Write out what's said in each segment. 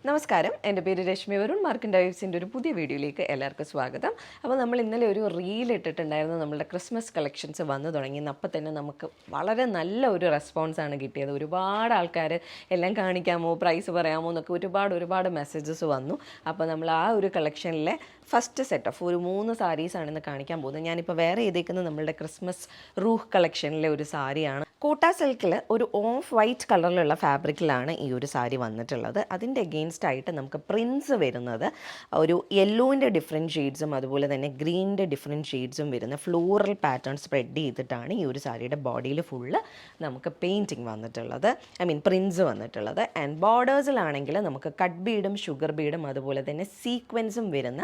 നമസ്കാരം, എൻ്റെ പേര് രശ്മി വരുൺ. മാർക്കൻ ഡൈവ്സിൻ്റെ ഒരു പുതിയ വീഡിയോയിലേക്ക് എല്ലാവർക്കും സ്വാഗതം. അപ്പോൾ നമ്മൾ ഇന്നലെ ഒരു റീൽ ഇട്ടിട്ടുണ്ടായിരുന്നു. നമ്മളുടെ ക്രിസ്മസ് കളക്ഷൻസ് വന്നു തുടങ്ങി. അപ്പം തന്നെ നമുക്ക് വളരെ നല്ല ഒരു റെസ്പോൺസാണ് കിട്ടിയത്. ഒരുപാട് ആൾക്കാർ എല്ലാം കാണിക്കാമോ, പ്രൈസ് പറയാമോ എന്നൊക്കെ ഒരുപാട് മെസ്സേജസ് വന്നു. അപ്പോൾ നമ്മൾ ആ ഒരു കളക്ഷനിലെ ഫസ്റ്റ് സെറ്റ് ഓഫ് ഒരു 3 സാരീസാണ് ഇന്ന് കാണിക്കാൻ പോകുന്നത്. ഞാനിപ്പോൾ വേറെ ചെയ്തേക്കുന്നത് നമ്മളുടെ ക്രിസ്മസ് റൂഹ് കളക്ഷനിലെ ഒരു സാരിയാണ്. കോട്ട സിൽക്കിൽ ഒരു ഓഫ് വൈറ്റ് കളറിലുള്ള ഫാബ്രിക്കിലാണ് ഈ ഒരു സാരി വന്നിട്ടുള്ളത്. അതിൻ്റെ അഗെയിൻസ്റ്റ് ആയിട്ട് നമുക്ക് പ്രിൻസ് വരുന്നത് ഒരു യെല്ലോൻ്റെ ഡിഫറെൻറ്റ് ഷെയ്ഡ്സും അതുപോലെ തന്നെ ഗ്രീനിൻ്റെ ഡിഫറെൻറ്റ് ഷെയ്ഡ്സും വരുന്ന ഫ്ലോറൽ പാറ്റേൺ സ്പ്രെഡ് ചെയ്തിട്ടാണ് ഈ ഒരു സാരിയുടെ ബോഡിയിൽ ഫുള്ള് നമുക്ക് പെയിൻറ്റിങ് വന്നിട്ടുള്ളത്, പ്രിൻസ് വന്നിട്ടുള്ളത്. ആൻഡ് ബോർഡേഴ്സിലാണെങ്കിൽ നമുക്ക് കട്ട് ബീഡും ഷുഗർ ബീഡും അതുപോലെ തന്നെ സീക്വൻസും വരുന്ന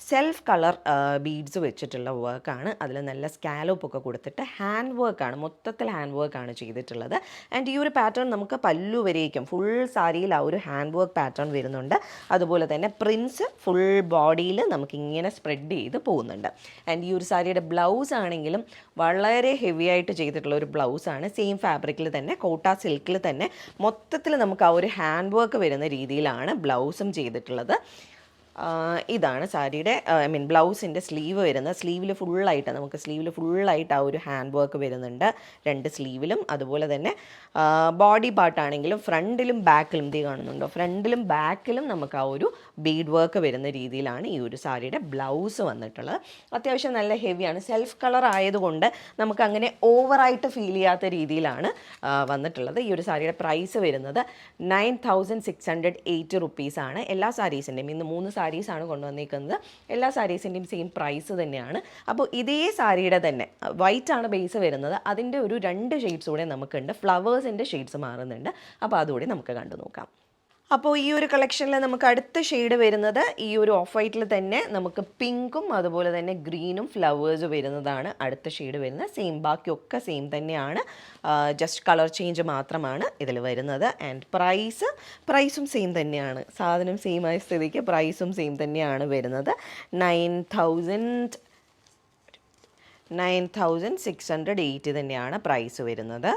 സെൽഫ് കളർ ബീഡ്സ് വെച്ചിട്ടുള്ള വർക്കാണ്. അതിൽ നല്ല സ്കാലോപ്പൊക്കെ കൊടുത്തിട്ട് ഹാൻഡ് വർക്കാണ്, മൊത്തത്തിൽ ഹാൻഡ് വർക്കാണ് ചെയ്തിട്ടുള്ളത്. ആൻഡ് ഈ ഒരു പാറ്റേൺ നമുക്ക് പല്ലു വരേക്കും ഫുൾ സാരിയിൽ ആ ഒരു ഹാൻഡ് വർക്ക് പാറ്റേൺ വരുന്നുണ്ട്. അതുപോലെ തന്നെ പ്രിൻസ് ഫുൾ ബോഡിയിൽ നമുക്കിങ്ങനെ സ്പ്രെഡ് ചെയ്ത് പോകുന്നുണ്ട്. ആൻഡ് ഈ ഒരു സാരിയുടെ ബ്ലൗസ് ആണെങ്കിലും വളരെ ഹെവി ആയിട്ട് ചെയ്തിട്ടുള്ള ഒരു ബ്ലൗസാണ്. സെയിം ഫാബ്രിക്കിൽ തന്നെ കോട്ട സിൽക്കിൽ തന്നെ മൊത്തത്തിൽ നമുക്ക് ആ ഒരു ഹാൻഡ് വർക്ക് വരുന്ന രീതിയിലാണ് ബ്ലൗസും ചെയ്തിട്ടുള്ളത്. ഇതാണ് സാരിയുടെ ബ്ലൗസിൻ്റെ സ്ലീവ് വരുന്നത്. സ്ലീവിൽ ഫുള്ളായിട്ട് ആ ഒരു ഹാൻഡ് വർക്ക് വരുന്നുണ്ട് 2 സ്ലീവിലും. അതുപോലെ തന്നെ ബോഡി പാർട്ടാണെങ്കിലും ഫ്രണ്ടിലും ബാക്കിലും കാണുന്നുണ്ടോ, ഫ്രണ്ടിലും ബാക്കിലും നമുക്ക് ആ ഒരു ബീഡ് വർക്ക് വരുന്ന രീതിയിലാണ് ഈ ഒരു സാരിയുടെ ബ്ലൗസ് വന്നിട്ടുള്ളത്. അത്യാവശ്യം നല്ല ഹെവിയാണ്. സെൽഫ് കളർ ആയതുകൊണ്ട് നമുക്ക് അങ്ങനെ ഓവറായിട്ട് ഫീൽ ചെയ്യാത്ത രീതിയിലാണ് വന്നിട്ടുള്ളത്. ഈ ഒരു സാരിയുടെ പ്രൈസ് വരുന്നത് 9680 റുപ്പീസാണ്. എല്ലാ സാരീസിൻ്റെയും ഇന്ന് 3 സാരീസാണ് കൊണ്ടുവന്നിരിക്കുന്നത്. എല്ലാ സാരീസിൻ്റെയും സെയിം പ്രൈസ് തന്നെയാണ്. അപ്പോൾ ഇതേ സാരിയുടെ തന്നെ വൈറ്റ് ആണ് ബേസ് വരുന്നത്. അതിൻ്റെ ഒരു 2 ഷെയ്ഡ്സ് കൂടെ നമുക്കുണ്ട്. ഫ്ലവേഴ്സിൻ്റെ ഷെയ്ഡ്സ് മാറുന്നുണ്ട്. അപ്പോൾ അതുകൂടി നമുക്ക് കണ്ടു നോക്കാം. അപ്പോൾ ഈ ഒരു കളക്ഷനിൽ നമുക്ക് അടുത്ത ഷെയ്ഡ് വരുന്നത് ഈ ഒരു ഓഫ് വൈറ്റിൽ തന്നെ നമുക്ക് പിങ്കും അതുപോലെ തന്നെ ഗ്രീനും ഫ്ലവേഴ്സ് വരുന്നതാണ് അടുത്ത ഷെയ്ഡ് വരുന്നത്. സെയിം, ബാക്കിയൊക്കെ സെയിം തന്നെയാണ്, ജസ്റ്റ് കളർ ചേഞ്ച് മാത്രമാണ് ഇതിൽ വരുന്നത്. ആൻഡ് പ്രൈസും സെയിം തന്നെയാണ്. സാധനം സെയിം ആയ സ്ഥിതിക്ക് പ്രൈസും സെയിം തന്നെയാണ് വരുന്നത്. 9680 തന്നെയാണ് പ്രൈസ് വരുന്നത്.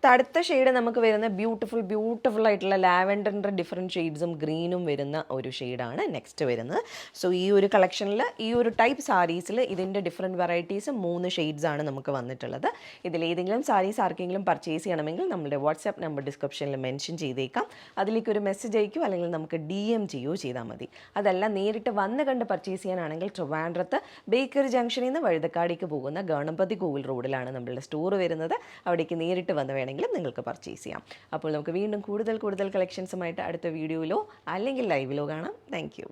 അടുത്ത ഷെയ്ഡ് നമുക്ക് വരുന്ന ബ്യൂട്ടിഫുൾ ആയിട്ടുള്ള ലാവൻഡറിൻ്റെ ഡിഫറെൻറ്റ് ഷെയ്ഡ്സും ഗ്രീനും വരുന്ന ഒരു ഷെയ്ഡാണ് നെക്സ്റ്റ് വരുന്നത്. സോ ഈ ഒരു കളക്ഷനിൽ ഈ ഒരു ടൈപ്പ് സാരീസിൽ ഇതിൻ്റെ ഡിഫറെൻറ്റ് വെറൈറ്റീസ് 3 ഷെയ്ഡ്സാണ് നമുക്ക് വന്നിട്ടുള്ളത്. ഇതിലേതെങ്കിലും സാരീസ് ആർക്കെങ്കിലും പർച്ചേസ് ചെയ്യണമെങ്കിൽ നമ്മുടെ വാട്സാപ്പ് നമ്പർ ഡിസ്ക്രിപ്ഷനിൽ മെൻഷൻ ചെയ്തേക്കാം. അതിലേക്ക് ഒരു മെസ്സേജ് അയക്കുകയോ അല്ലെങ്കിൽ നമുക്ക് DM ചെയ്യുകയോ ചെയ്താൽ മതി. അതല്ല നേരിട്ട് വന്ന് കണ്ട് പർച്ചേസ് ചെയ്യാനാണെങ്കിൽ ട്രിവാൻഡ്രത്ത് ബേക്കറി ജംഗ്ഷനിൽ നിന്ന് വഴുതക്കാടേക്ക് പോകുന്ന ഗണപതി കോവിൽ റോഡിലാണ് നമ്മളുടെ സ്റ്റോർ വരുന്നത്. അവിടേക്ക് നേരിട്ട് വന്ന് വേണമെങ്കിലും നിങ്ങൾക്ക് പർച്ചേസ് ചെയ്യാം. അപ്പോൾ നമുക്ക് വീണ്ടും കൂടുതൽ കളക്ഷൻസുമായിട്ട് അടുത്ത വീഡിയോയിലോ അല്ലെങ്കിൽ ലൈവിലോ കാണാം. Thank you.